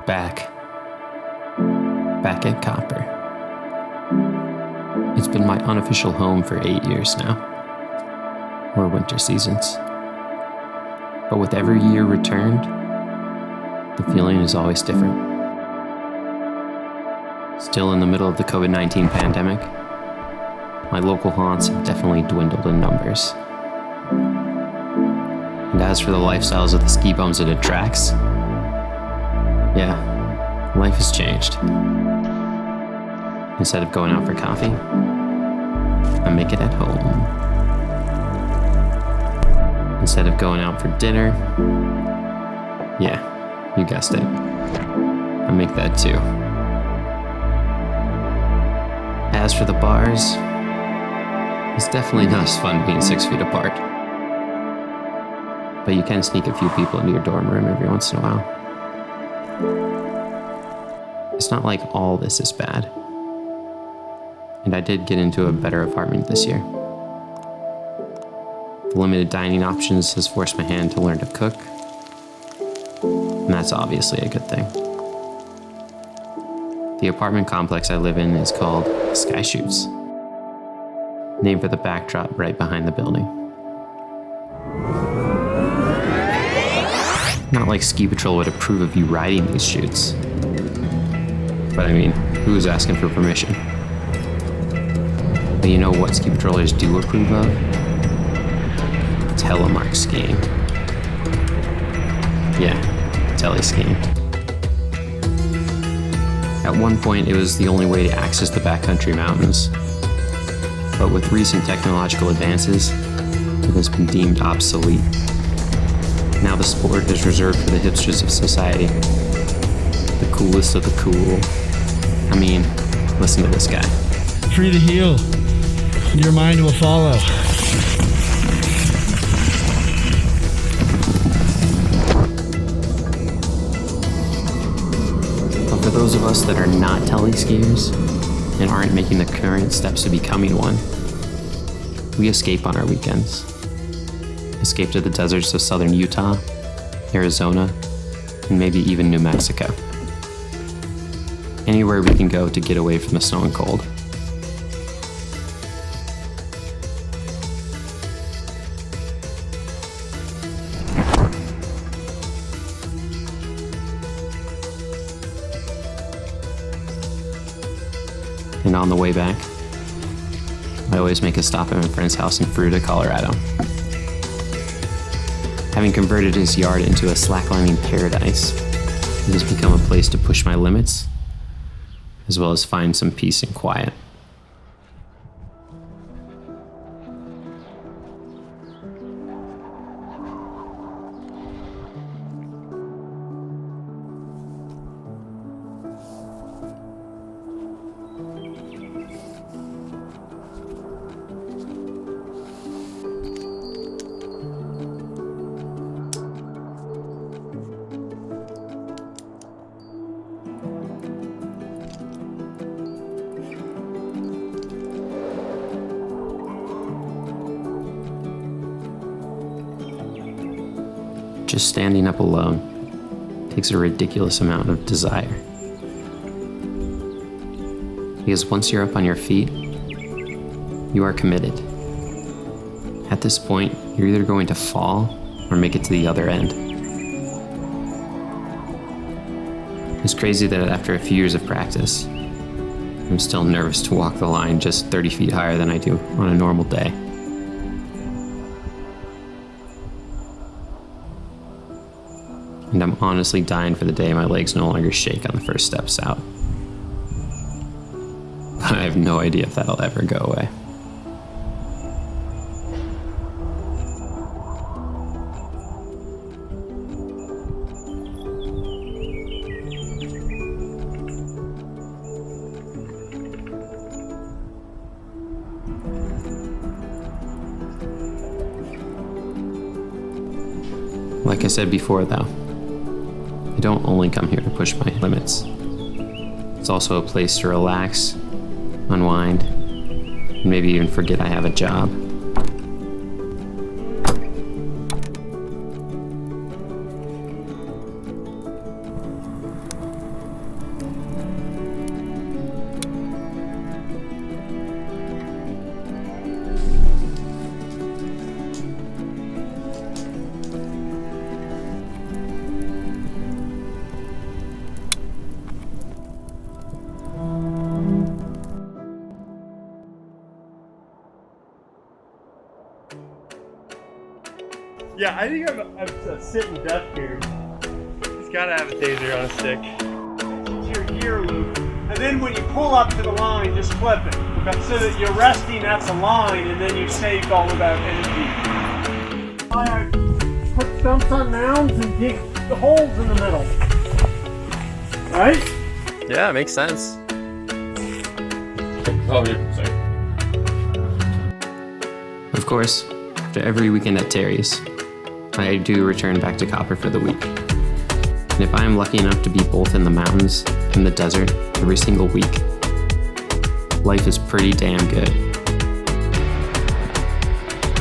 Back at Copper. It's been my unofficial home for 8 years now, or winter seasons. But with every year returned, the feeling is always different. Still in the middle of the COVID-19 pandemic, my local haunts have definitely dwindled in numbers. And as for the lifestyles of the ski bums it attracts, yeah, life has changed. Instead of going out for coffee, I make it at home. Instead of going out for dinner, yeah, you guessed it, I make that too. As for the bars, it's definitely not as fun being 6 feet apart. But you can sneak a few people into your dorm room every once in a while. It's not like all this is bad. And I did get into a better apartment this year. The limited dining options has forced my hand to learn to cook, and that's obviously a good thing. The apartment complex I live in is called Sky Shoots, named for the backdrop right behind the building. Not like Ski Patrol would approve of you riding these chutes. But I mean, who's asking for permission? But you know what ski patrollers do approve of? Telemark skiing. Yeah, tele skiing. At one point, it was the only way to access the backcountry mountains. But with recent technological advances, it has been deemed obsolete. Now the sport is reserved for the hipsters of society. The coolest of the cool. I mean, listen to this guy. Free to heal. Your mind will follow. But for those of us that are not tele skiers and aren't making the current steps to becoming one, we escape on our weekends. Escape to the deserts of southern Utah, Arizona, and maybe even New Mexico. Anywhere we can go to get away from the snow and cold. And on the way back, I always make a stop at my friend's house in Fruita, Colorado. Having converted his yard into a slacklining paradise, it has become a place to push my limits, as well as find some peace and quiet. Just standing up alone takes a ridiculous amount of desire. Because once you're up on your feet, you are committed. At this point, you're either going to fall or make it to the other end. It's crazy that after a few years of practice, I'm still nervous to walk the line just 30 feet higher than I do on a normal day. And I'm honestly dying for the day my legs no longer shake on the first steps out. But I have no idea if that'll ever go away. Like I said before, though, I don't only come here to push my limits. It's also a place to relax, unwind, and maybe even forget I have a job. Yeah, I think I'm a sitting duck here. He's gotta have a taser on a stick. It's your gear loop. And then when you pull up to the line, just flip it. So that you're resting at the line and then you saved all of that energy. I put stumps on mounds and dig the holes in the middle. Right? Yeah, it makes sense. Of course, after every weekend at Terry's, I do return back to Copper for the week. And if I am lucky enough to be both in the mountains and the desert every single week, life is pretty damn good.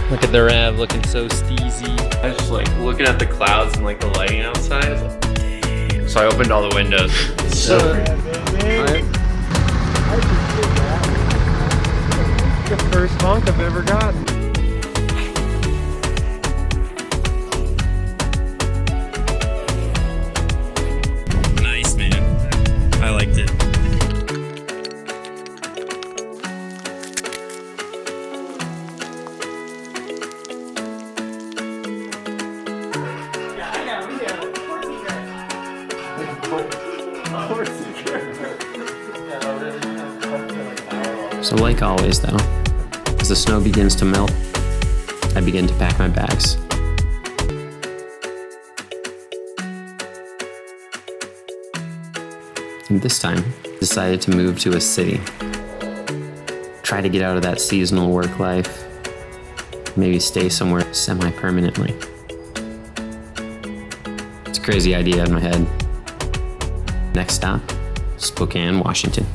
Look at the Rev looking so steezy. I was just like looking at the clouds and like the lighting outside. I was like, damn. So I opened all the windows. So the first honk I've ever gotten. Nice, man. I liked it. So like always though, as the snow begins to melt, I begin to pack my bags. And this time, decided to move to a city. Try to get out of that seasonal work life. Maybe stay somewhere semi-permanently. It's a crazy idea in my head. Next stop, Spokane, Washington.